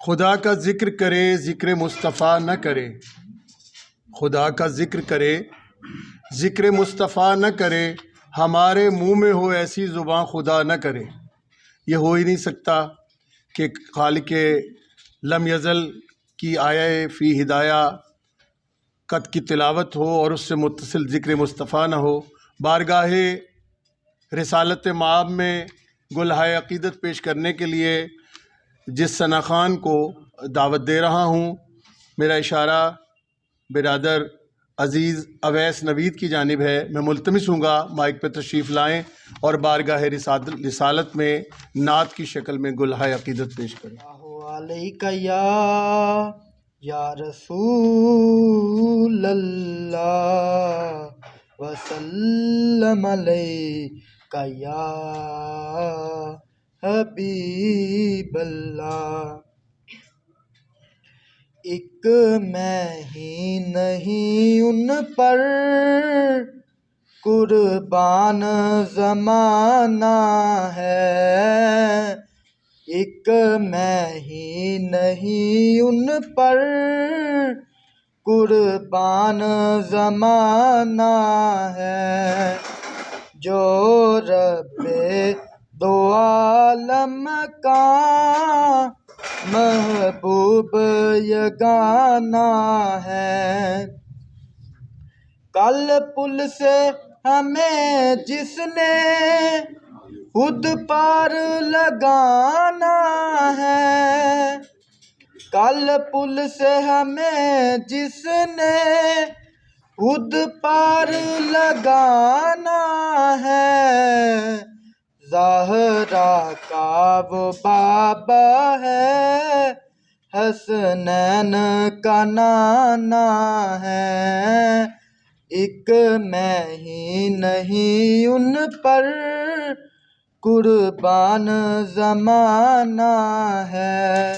خدا کا ذکر کرے ذکر مصطفیٰ نہ کرے، خدا کا ذکر کرے ذکر مصطفیٰ نہ کرے، ہمارے منہ میں ہو ایسی زباں خدا نہ کرے۔ یہ ہو ہی نہیں سکتا کہ خالق لم یزل کی آیہ فی ہدایہ قط کی تلاوت ہو اور اس سے متصل ذکر مصطفیٰ نہ ہو۔ بارگاہ رسالت مآب میں گلہائے عقیدت پیش کرنے کے لیے جس ثنا خان کو دعوت دے رہا ہوں، میرا اشارہ برادر عزیز اویس نوید کی جانب ہے۔ میں ملتمس ہوں گا مائک پہ تشریف لائیں اور بارگاہ رسالت میں نعت کی شکل میں گلہائے عقیدت پیش کریں۔ علیکہ یا رسول اللہ وسلم علیکہ یا حبیب اللہ۔ ایک میں ہی نہیں ان پر قربان زمانہ ہے، ایک میں ہی نہیں ان پر قربان زمانہ ہے، جو رب دو عالم کا محبوب یگانہ ہے۔ کل پل سے ہمیں جس نے خود پار لگانا ہے، کل پل سے ہمیں جس نے خود پار لگانا ہے، زہرا کا وہ بابا ہے، حسنین کا نانا ہے، ایک میں ہی نہیں ان پر قربان زمانہ ہے۔